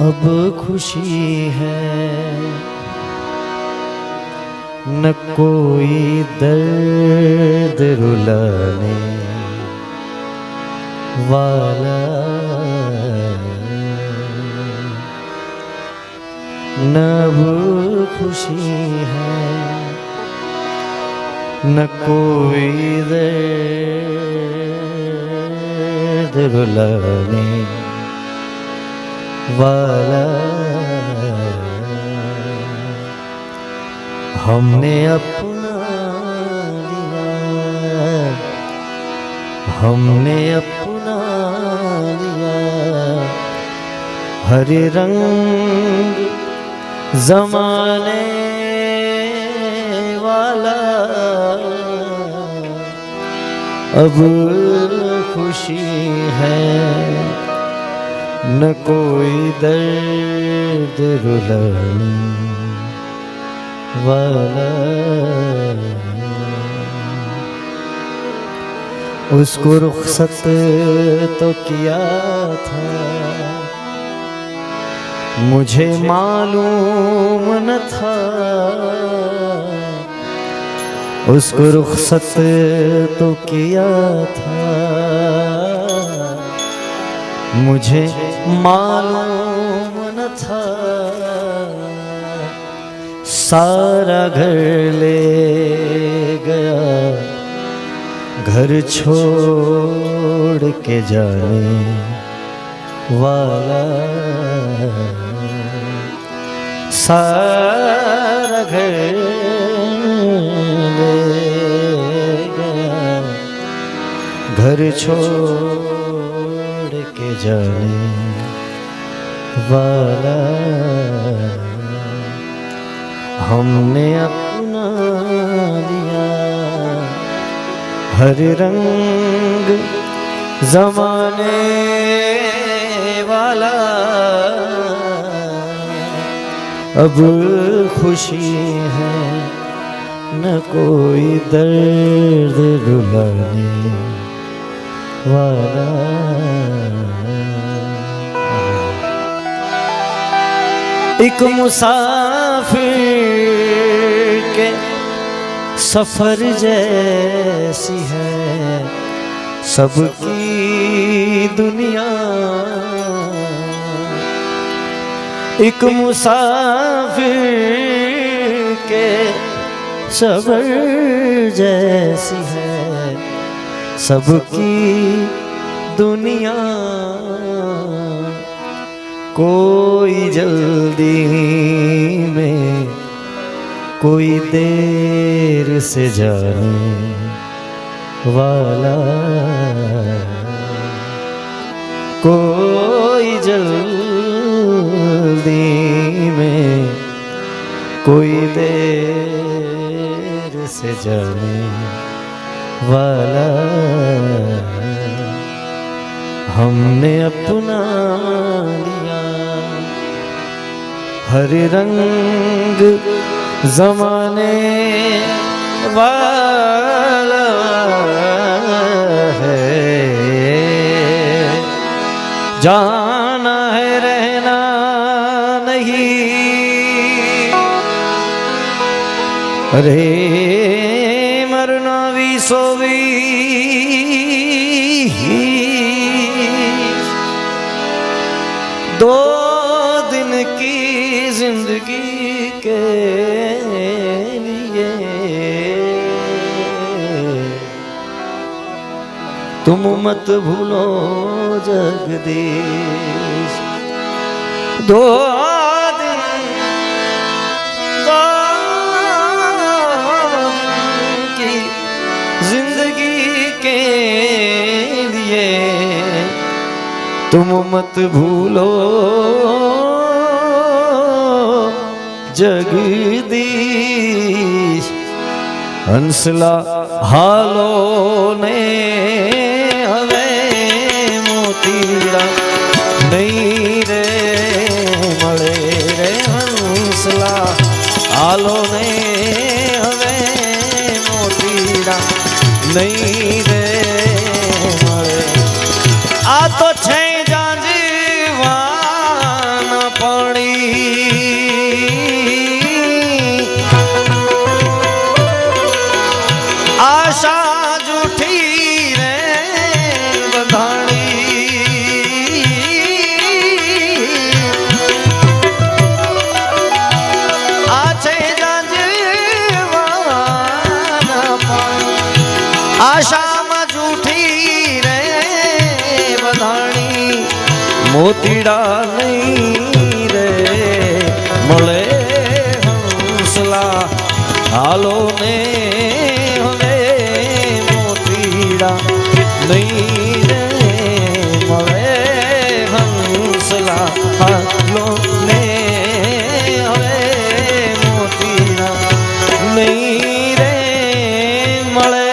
अब खुशी है न कोई दर्द रुलाने वाला, न अब खुशी है न कोई दर्द रुलाने वाला। हमने अपना लिया, हमने अपना लिया हर रंग ज़माने वाला। अब खुशी है न कोई दर्द रुलाने वाला। उसको रुखसत तो किया था, मुझे मालूम न था। उसको रुखसत तो किया था, मुझे मालूम न था। सारा घर ले गया, घर छोड़ के जाने वाला। सारा घर ले गया, घर छोड़ के जाने वाला। हमने अपना लिया हर रंग ज़माने वाला। अब खुशी है न कोई दर्द रुलाने वाला। एक मुसाफिर के सफर जैसी है सबकी दुनिया। एक मुसाफिर के सफर जैसी है सबकी दुनिया। कोई जल्दी में, कोई देर से जाने वाला। कोई जल्दी में, कोई देर से जाने वाला। हमने अपना लिया हर रंग ज़माने वाला है। जाना है रहना नहीं, अरे मरना भी सो भी। दो दिन की जिंदगी के लिए तुम मत भूलो जगदीश। दो दिन की जिंदगी के लिए तुम मत भूलो जगदीश। हंसला हालो ने हवे मोतीड़ा नहीं रे मळे रे। हंसला हालो ने हवे मोतीड़ा नहीं रे मळे। आ तो छे जांजीवाना મોતીડા નહીં રે મળે હંસલા હાલો ને હવે મોતીડા નહીં રે મળે હંસલા હાલો ને હવે મોતીડા નહીં રે મળે.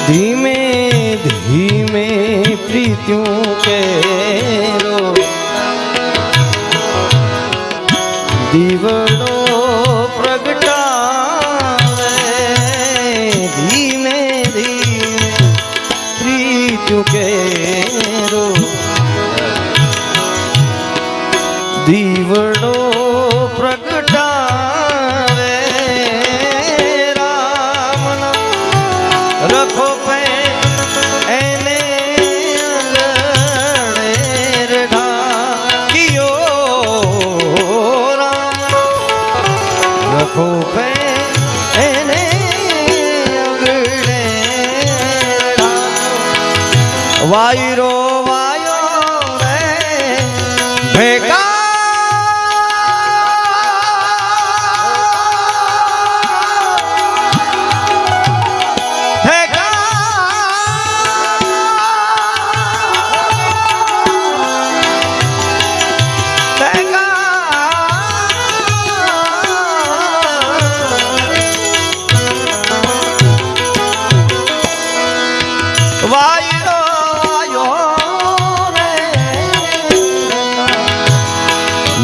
ધીમે ધીમે પ્રીત્યું કેરો દીવડો પ્રગટાવે ધીમે ધીમે પ્રીત્યું કેરો દીવડો પ્રગટાવે રખો પે એને અંગણે ઢાંક્યો રામ રખો પે એને અંગણે ઢાંક્યો વાયરો વાયો રે ભેગા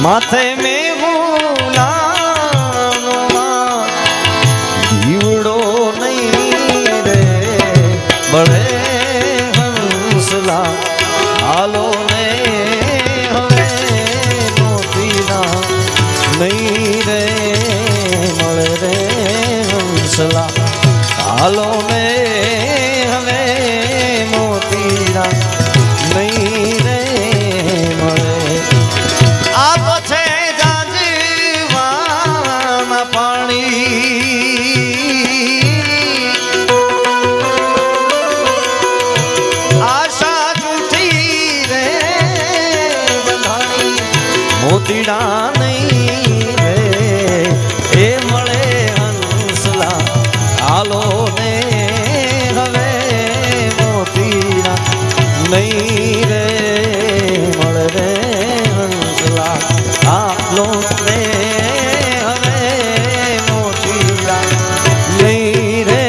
માથે મેં હુલાનો દીવડો નહીં રે બળે હંસલા હાલો ને હવે મોતીડા નહીં રે મળે રે હંસલા હાલો ને હવે મોતીડા નહીં રે મળે. આપ છે જાંજવાના પાણી આશા જૂઠી રે બંધાણી મોતીડા નહીં રે એ મળે હંસલા હાલો ને હવે મોતીડા નહીં રે મળે રે હાલો ને હવે મોતીડા નહીં રે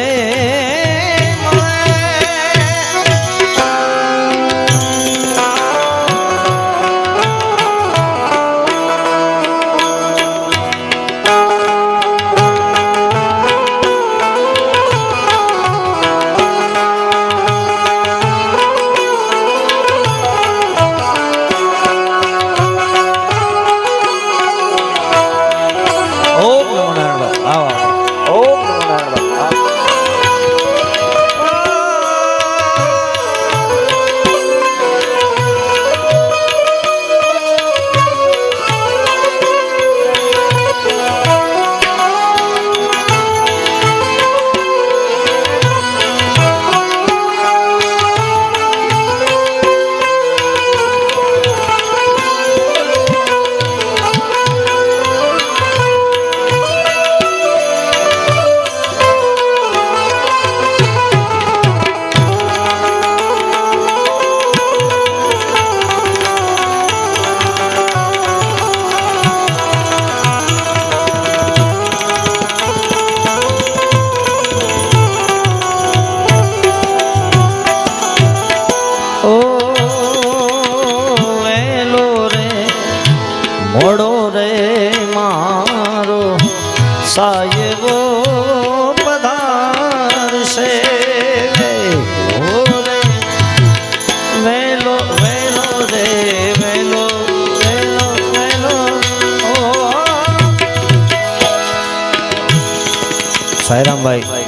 રામભાઈ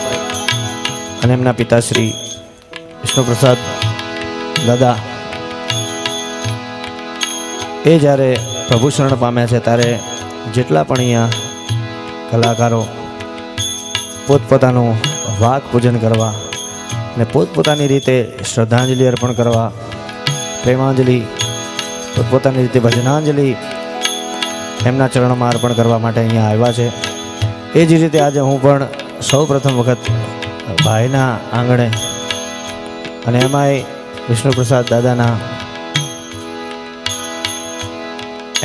અને એમના પિતાશ્રી વિષ્ણુપ્રસાદ દાદા એ જ્યારે પ્રભુ શરણ પામ્યા છે ત્યારે જેટલા પણ અહીંયા કલાકારો પોતપોતાનું વાઘ પૂજન કરવા અને પોતપોતાની રીતે શ્રદ્ધાંજલિ અર્પણ કરવા, પ્રેમાંજલિ, પોતપોતાની રીતે ભજનાંજલિ એમના ચરણમાં અર્પણ કરવા માટે અહીંયા આવ્યા છે. એ જ રીતે આજે હું પણ સૌ પ્રથમ વખત ભાઈના આંગણે અને એમાંય વિષ્ણુપ્રસાદ દાદાના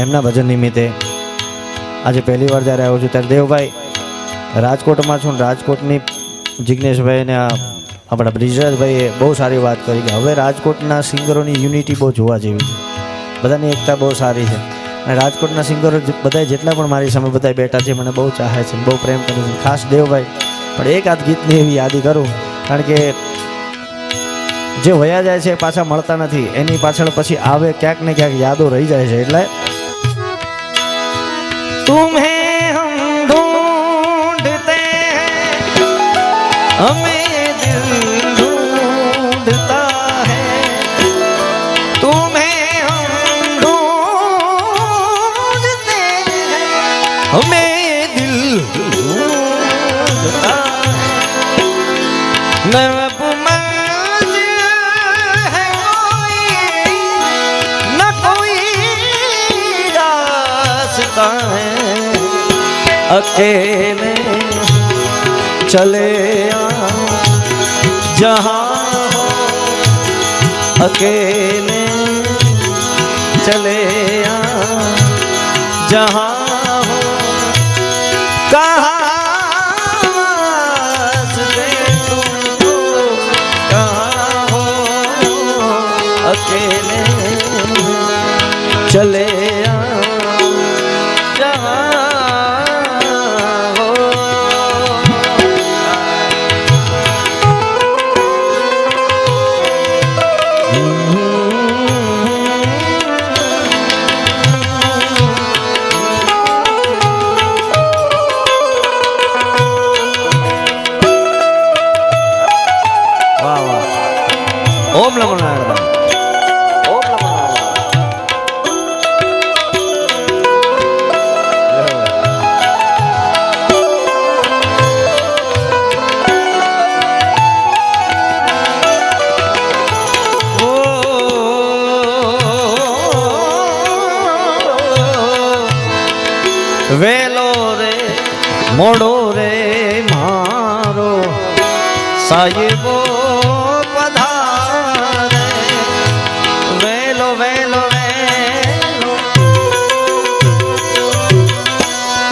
એમના ભજન નિમિત્તે આજે પહેલી વાર જ્યારે આવ્યો છું ત્યારે દેવભાઈ રાજકોટમાં છું. રાજકોટની જિજ્ઞેશભાઈ અને આપણા બ્રિજરાજભાઈએ બહુ સારી વાત કરી કે હવે રાજકોટના સિંગરોની યુનિટી બહુ જોવા જેવી છે, બધાની એકતા બહુ સારી છે. અને રાજકોટના સિંગરો બધા જેટલા પણ મારી સામે બધા બેઠા છે મને બહુ ચાહે છે, બહુ પ્રેમ કરે છે. ખાસ દેવભાઈ પણ એક આધ ગીતની એવી યાદી કરું, કારણ કે જે વયા જાય છે પાછા મળતા નથી, એની પાછળ પછી આવે ક્યાંક ને ક્યાંક યાદો રહી જાય છે. એટલે તુમ્હે હમ ઢૂંઢતે હમે દિલ ઢૂંઢતા હૈ, તુમ્હે હમ ઢૂંઢતે હમે દિલ ढूंढता न अब मंजिल है कोई न कोई रास्ता है, अकेले चले जहाँ हो, अकेले चले जहाँ हो, कहाँ वास्ते तुमको, कहाँ हो, अकेले चले ओम नमो नारायण. ओम नमो नारायण. वेलो रे मोड़ो रे मारो साहिबो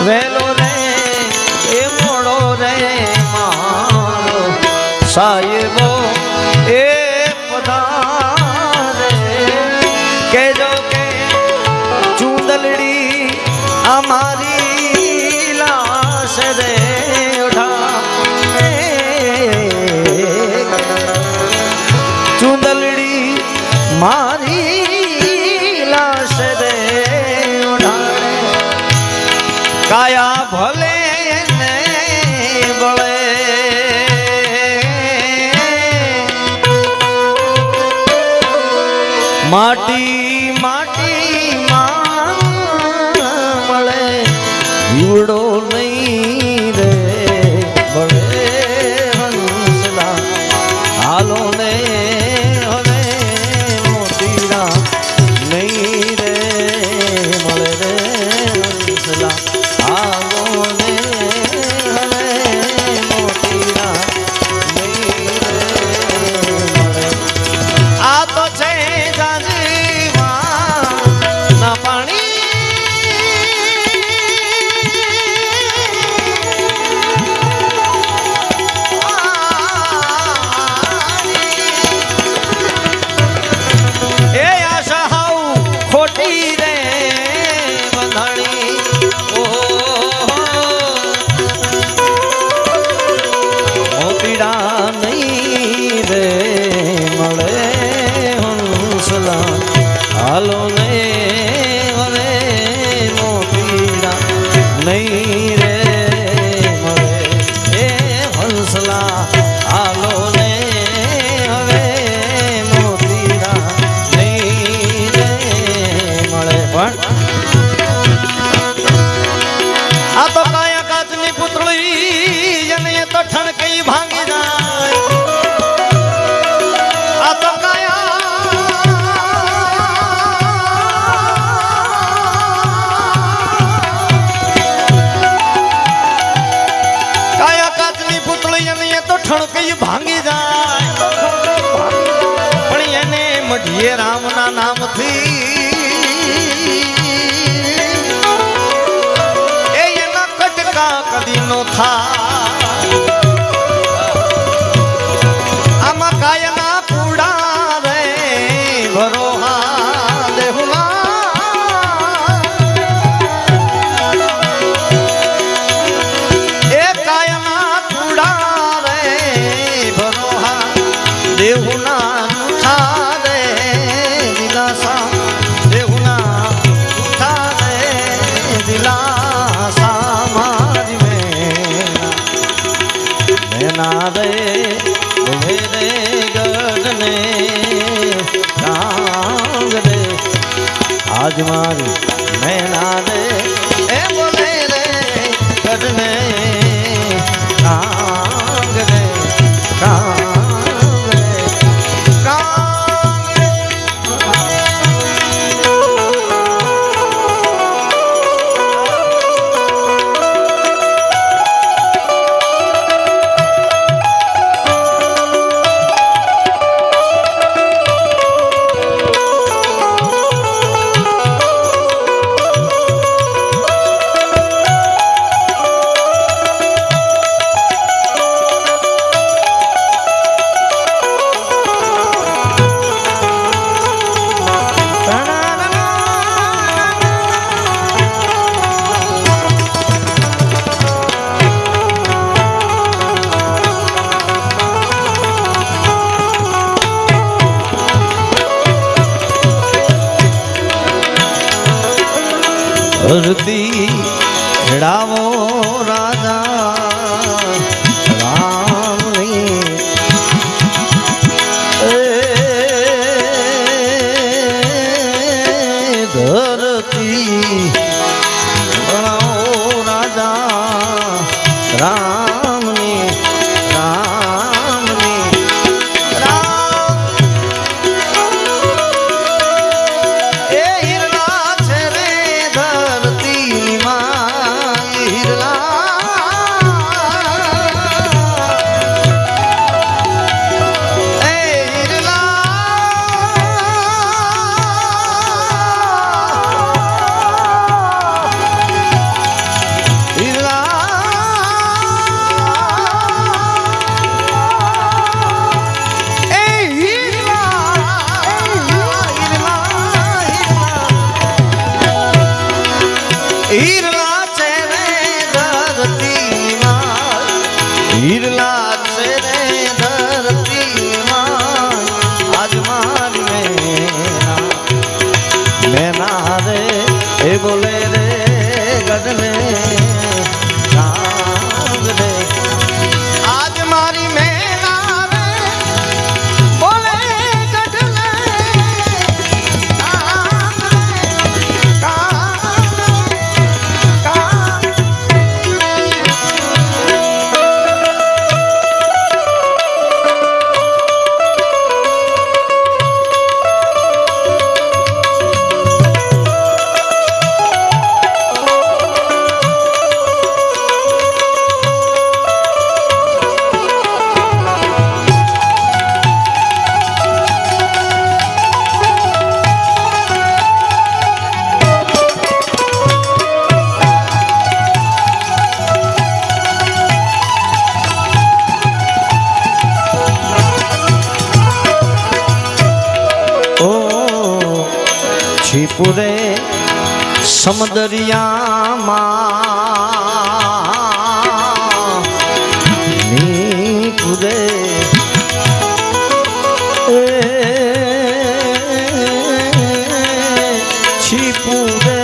वेलो रे ए मोड़ो रे मारो साहिबो ए पधारे, के जो के चूंदलड़ी हमारी लाश रे उठा, चूंदलड़ी मारी लाश रे उठाड़े, काया भले ने बळे माटी माटी मळे यूड़ो नहीं रे बळे हंसला हालो ने हवे मोतीड़ा नहीं रे मळे रे हंसला हालो ने हवे मोतीड़ा नहीं रे मळे. आ तो छे जाजीमा ना पाणी ये राम ना नाम थी ये न कटका कदी नो था आमा कायना कूड़ा रे भरोहा देहुना ए कायना कूड़ा रे भरोहा देहुना दे बोले रे गढ़ने कांग रे आज मारी मैं ना दे ए बोले रे गढ़ने कांग रे कांग रे कांग रे धरती रामो राजा राम धरती रामो राजा राम हीरला चेरे धरती हीरला चेरे धरती आज मारी मैना रे ए बोले रे गढ़ने कांग रे आज मारी मैना रे बोले गढ़ने छिपुरे समदरिया नीपुरे छिपुरे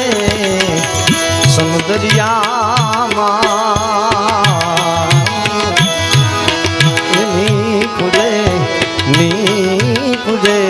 समदरिया नीपुरे नीपुरे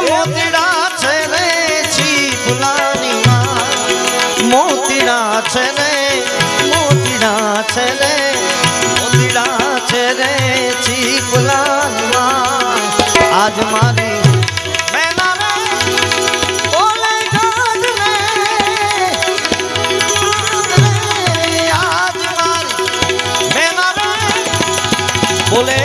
મોતીડા છે રે છી પીપલામાં આજ મારી મેના રે બોલે ગાજને આજ મારી મેના રે બોલે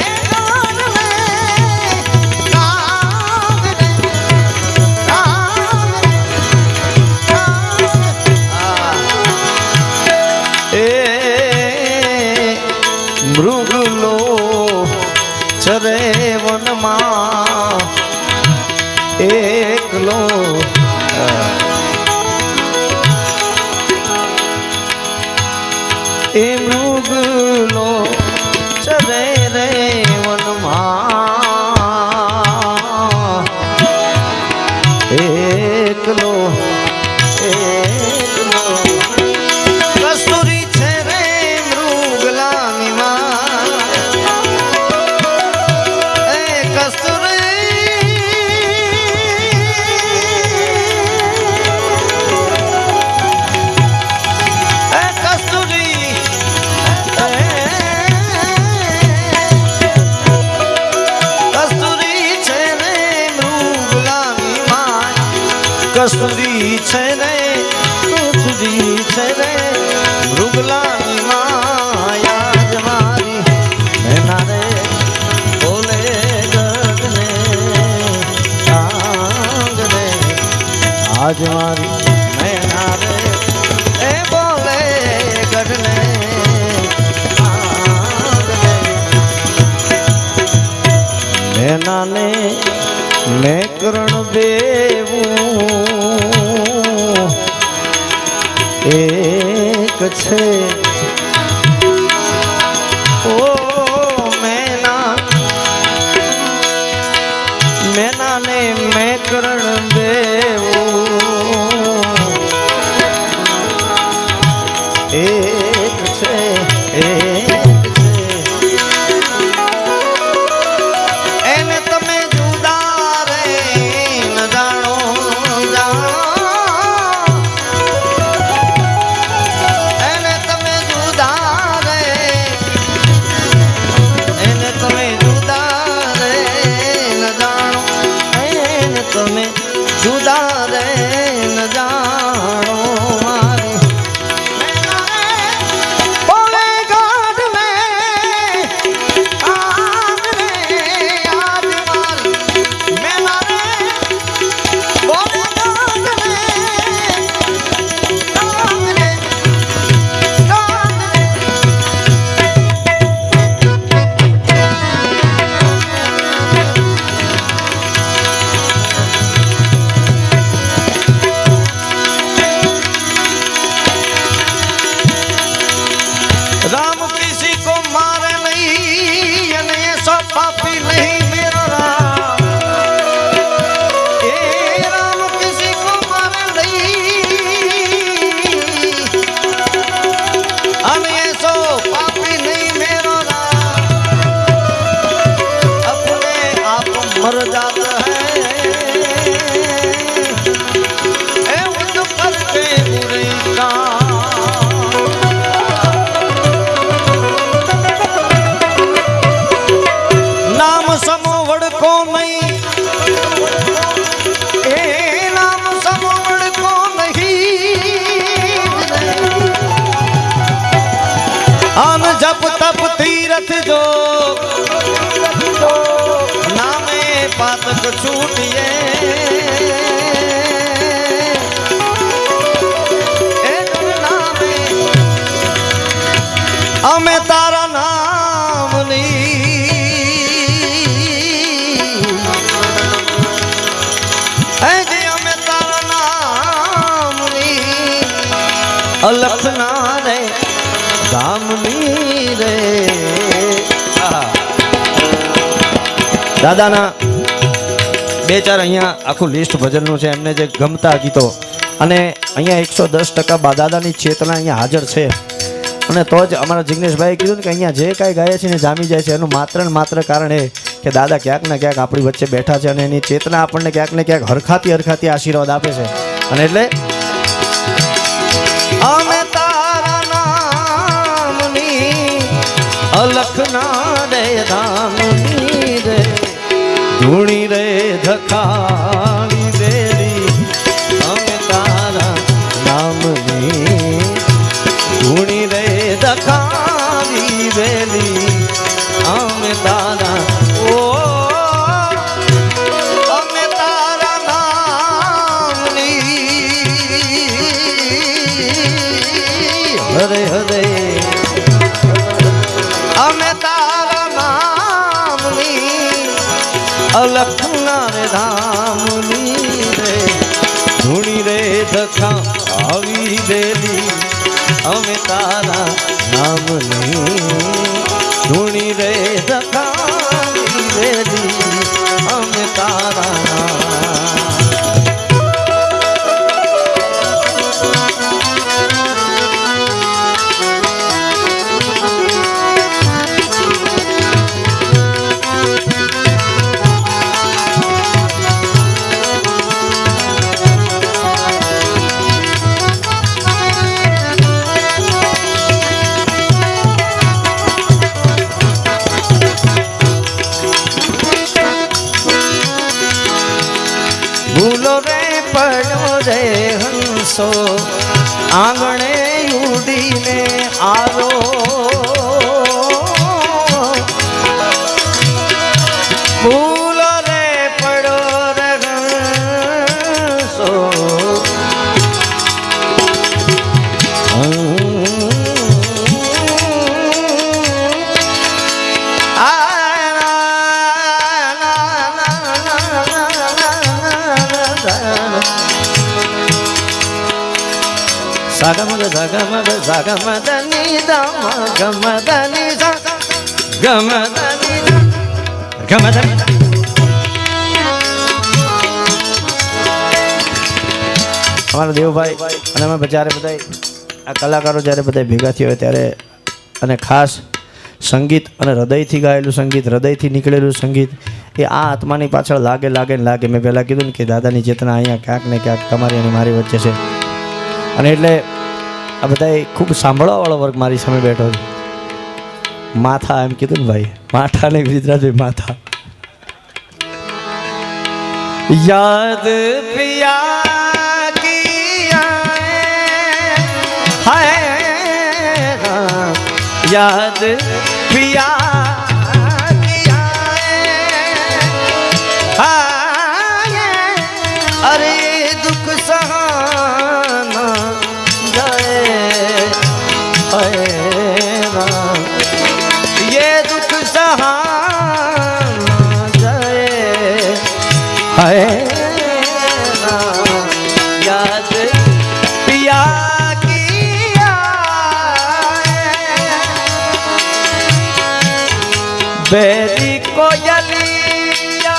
મૃગલો ચરે વનમાં એકલો એ મૃગલો ચરે રે વનમાં એકલો એકલો કસ્તુરી છે રે મૃગલાની કસ્તુરી છે રે કસ્તુરી છે રે મૃગલાની માયા જ મારી મેના રે બોલે ગગને ચાંદ રે આજ મારી મેના રે એ બોલે ગગને ચાંદ રે મેના ને મેં કરણ દેવું એક છે ઓ મેના મેના ને મેં કરણ દેવું એક છે એને તમે જુદા રે ન જાણો એને તમે જુદા રે એને તમે જુદા રે ન જાણો એને તમે જુદા રે ન જાણો મારી બોલે ગાઢ મે આજ રે આજ મારી મેના રે બોલે ગાઢ મે ગાઢ રે राम किसी को मारे नहीं ये सब पापी नहीं मेरा राम ए राम किसी को मारे नहीं हम ये सो पापी नहीं मेरा राम अपने आप मर जाता है ए उन करके बुरे काम नाम समो वड़को नहीं ए नाम समो वड़को नहीं आन जप तप तीरथ जो नामे पातक छूटिए नामे अमे तारा नाम नहीं અલખના રે ધામની રે દાદાના બે ચાર અહીંયા આખું લિસ્ટ ભજનનું છે એમને જે ગમતા ગીતો અને અહીંયા 110% દાદાની ચેતના અહીંયા હાજર છે અને તો જ અમારા જિગ્નેશભાઈ કીધું ને કે અહીંયા જે કાંઈ ગાય છે ને જામી જાય છે એનું માત્ર ને માત્ર કારણ એ કે દાદા ક્યાંક ને ક્યાંક આપણી વચ્ચે બેઠા છે અને એની ચેતના આપણને ક્યાંક ને ક્યાંક હરખાતી આશીર્વાદ આપે છે અને એટલે અમે તારા નામની અલખના રે ધામની ધૂણી રે ધખાવી દેલી અમે તારા નામની ધૂણી રે ધખાવી દેલી અમે તારા ઓ અમે તારા નામની હરે હરે અમે તારા નામની અલખના રે ધામની રે ધૂણી રે ધખા આવી દેલી અમે તારા નામની ધૂણી રે ધખાવી દેલી અમે તારા ભૂલો રે પડ્યો રે હંસો આંગણે ઉડીને આવો ભૂલો રે પડ્યો રે હંસો Sagamada sagamada sagamada ni dama gamada ni sa gamada ni gamada અમારા દેવભાઈ અને અમે જ્યારે બધા આ કલાકારો જ્યારે બધા ભેગા થયા હોય ત્યારે અને ખાસ સંગીત અને હૃદયથી ગાયેલું સંગીત હૃદયથી નીકળેલું સંગીત એ આ આત્માની પાછળ લાગે લાગે ને લાગે મેં પહેલાં કીધું ને કે દાદાની ચેતના અહીંયા ક્યાંક ને ક્યાંક તમારી અને મારી વચ્ચે છે અને એટલે આ બધા ખૂબ સાંભળવાવાળો વર્ગ મારી સામે બેઠો છે માથા એમ કીધું ને ભાઈ માથા ને ગુજરાતી માથા યાદ પિયા કિયા હૈ યાદ પિયા કિયા અરે દુઃખ સહાના ये दुख सहाना जाए है याद पिया किया बेरी कोयलिया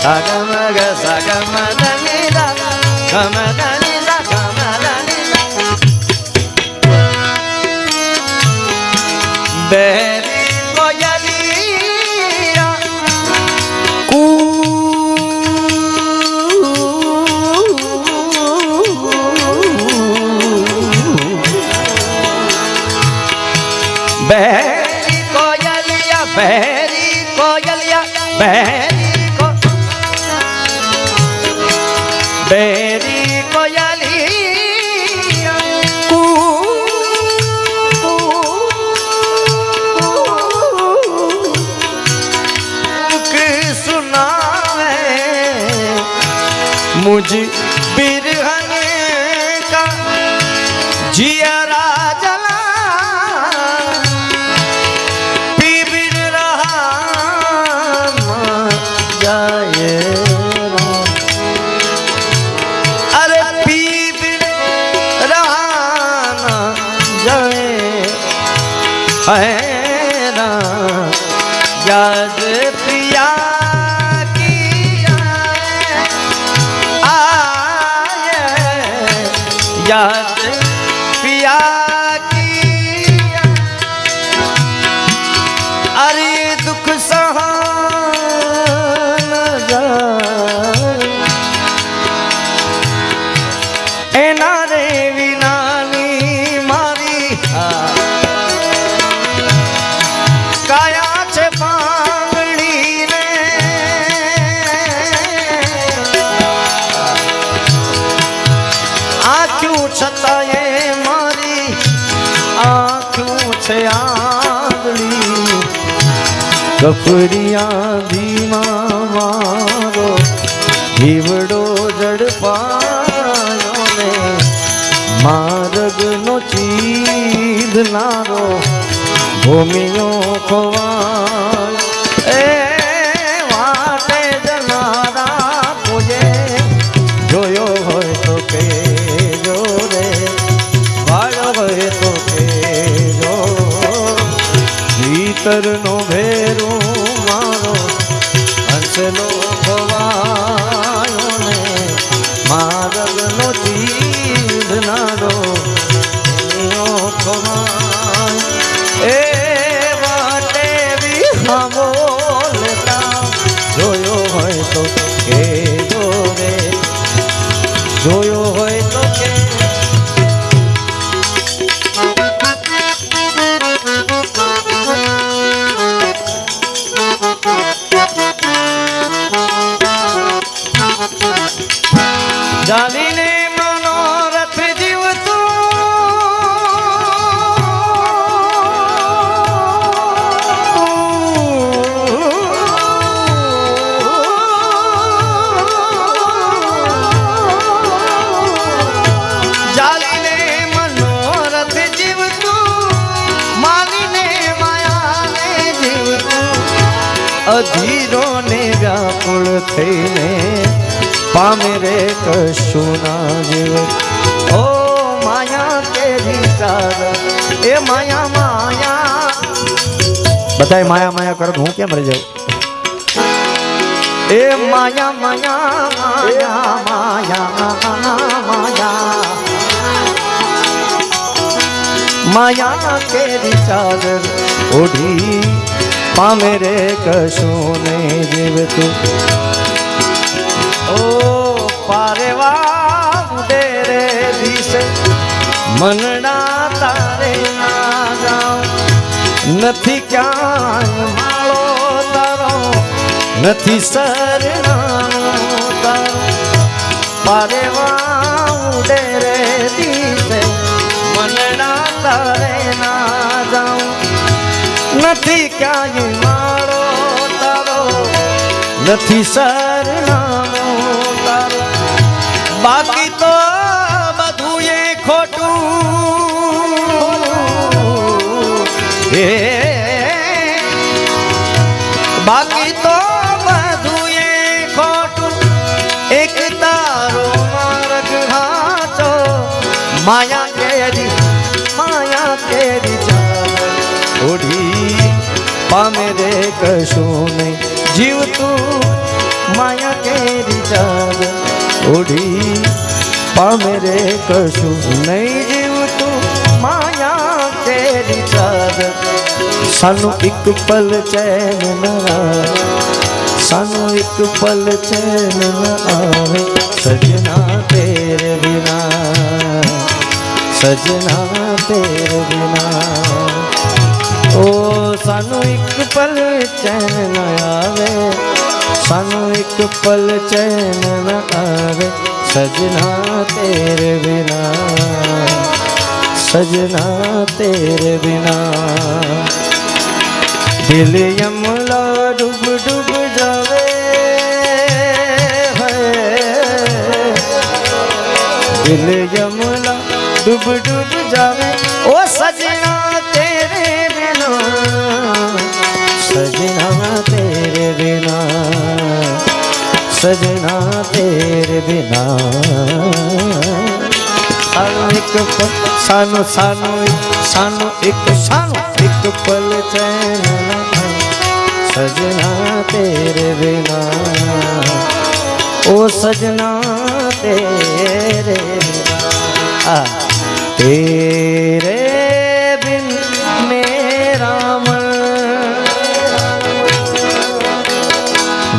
Sagamaga sagamada nida gamada nida gamada nida Beri koyaliya ku Beri koyaliya beri koyaliya beri बेरी कोयलिया की सुनावे मुझ बिरहन का जियरा जला पी बिन रहा जाए है ना याद पिया किया आए याद पिया किया अरे दुख सहन जाए કપડિયા ધીમા મારો જીવડો જડપાયો ને માર્ગનો ચીધનારો ભૂમિયો ખોવાય એ વાટે જનારા પૂજે જોયો હોય તો કે રે વાળો હોય તો કે ભીતરનો ભેરો મારો હંસલો ખવાયો ને માર્ગનો ચીધનારો ખવાય એ વાટે વિહામો લેતા જોયો હોય તો કે રે જોયો હોય તો કે જાલીને મનોરથ જીવતું જાલીને મનોરથ જીવતું માલીને માયાને જીવતું અધીરો ને વ્યાકુળ થઈને પામે રે કશું ના જીવ ઓ માયા કેરી ચાર એ માયા માયા બધાય માયા માયા કરો હું કેમ રહી જાઉં એ માયા માયા માયા માયા માયા માયા કેરી ચાદર ઓઢી પામે રે કશું ને જીવ તું ઓ પારેવા ઉડે રે દિશે મનડા તારે ના જાઉં નથી ક્યાંય માળો તારો નથી સરણાનો તારો પારેવા ઉડે રે દિશે મનડા તારે ના જાઉં નથી ક્યાંય માળો તારો નથી સરણાનો બાકી તો બધું એ ખોટું એ બાકી તો બધું એ ખોટું એક તારો માર્ગ હાચો માયા કેરી ઓઢી પામે રે કશું નહીં જીવતું માયા કેરી ચાર ઓઢી પામે રે કશું નહીં જીવતું માયા કેરી ચાર સાનું એક પલ ચેન ન આવે સાનું એક પલ ચેન ન આવે સજના તેરે બિના સજના તેરે બિના ઓ સાનું એક પલ ચેન ન આવે સાનું એક પલ ચैन न आवे सजना तेरे बिना सजना तेरे बिना दिल यमला डूब डूब जावे दिल यमला डूब डूब जावे ओ सजना तेरे बिना सजना तेरे बिना सजना तेरे बिना सानो सानो सानो एक पल चैन सजना तेरे बिना ओ सजना तेरे बिना तेरे बिन मेरा मन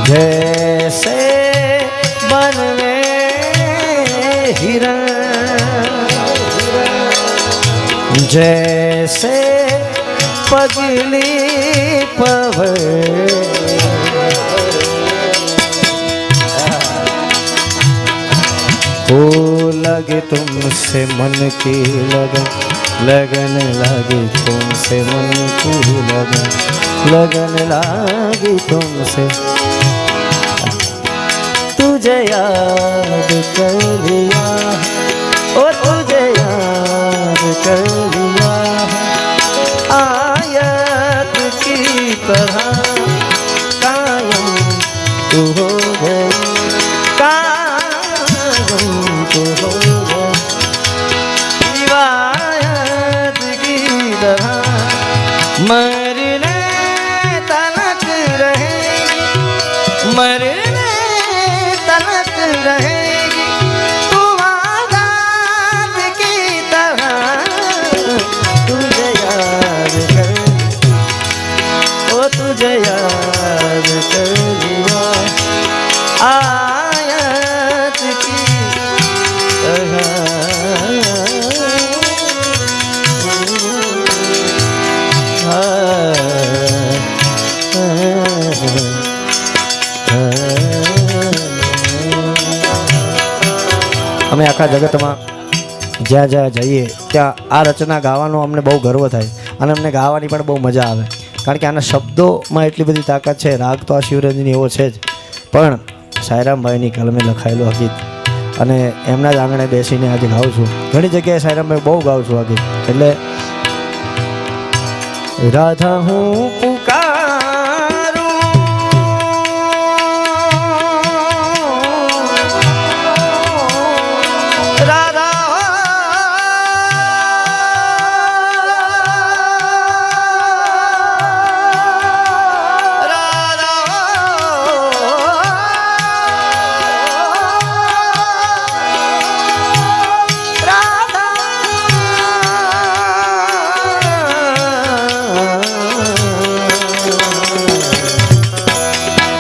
जैसे बनवे हिरण जैसे पगली पवन हो लगे तुमसे मन की लगन लगन लगे तुमसे मन की लगन लगन लागी तुमसे, तुझे याद कर लिया, ओ तुझे याद कर लिया, आयत की तरह कायम तू हो गई, कायम तू हो गई, रिवायत की तरह मरने तलक रहेगी, मरने तलक रहेगी, तू आजाद की तरह, तुझे याद कर, ओ तुझे याद कर लिया, आयत की तरह। અમે આખા જગતમાં જ્યાં જ્યાં જઈએ ત્યાં આ રચના ગાવાનો અમને બહુ ગર્વ થાય અને અમને ગાવાની પણ બહુ મજા આવે, કારણ કે આના શબ્દોમાં એટલી બધી તાકાત છે. રાગ તો આ શિવરંજની એવો છે જ, પણ સાયરામભાઈની કલમે લખાયેલું આ ગીત અને એમના જ આંગણે બેસીને આજે ગાઉં છું. ઘણી જગ્યાએ સાયરામભાઈ બહુ ગાઉં છું આ ગીત. એટલે રાધા હું પુકારું, રાધા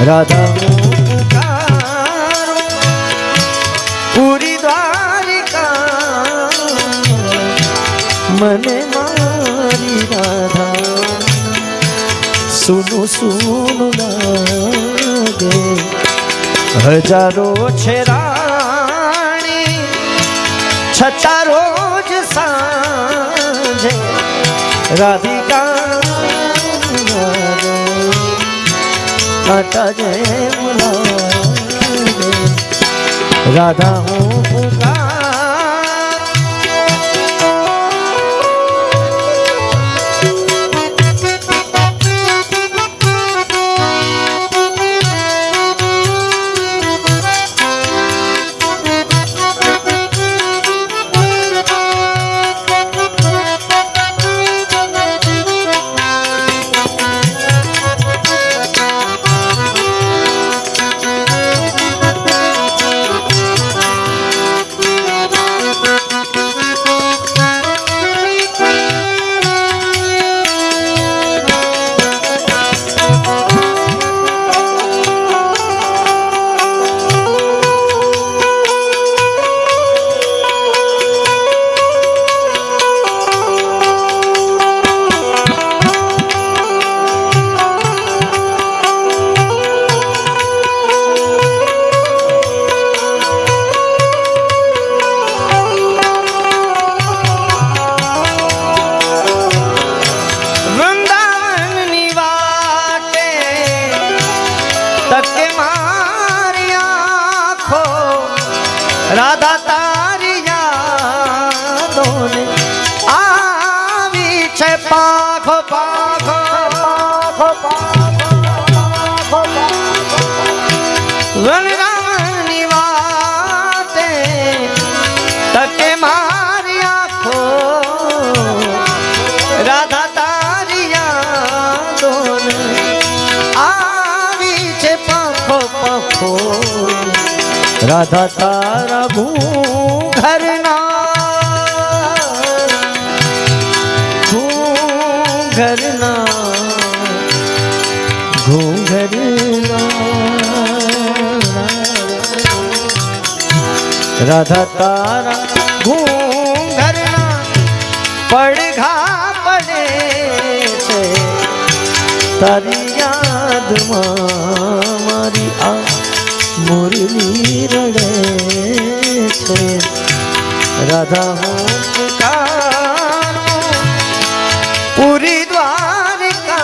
राधा હું પુકારું, પૂરી દ્વારિકા મને મારી રાધા સુનું સુનું લાગે, હજારો છે રાણી છતાં રોજ સાંજે રાધિકા काटा जय राधा हूँ पुकार। राधा तारी यादों ने आवी छे पाखो पाखो वनरामनी वाटे तके मारी आँखो राधा तारी यादों ने आवी छे पाखो पाखो राधा तारा घूंघरना घूंघरना घूंघरना राधा तारा घूंघरना પડઘા પડે છે તારી યાદમાં મારી આ मुरली रड़े छे राधा हूँ पुकारूं पूरी द्वारिका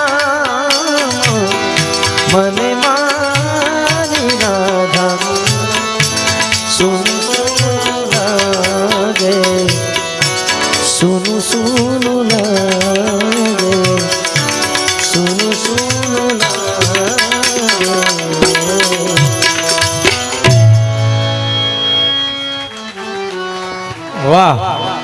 વાહ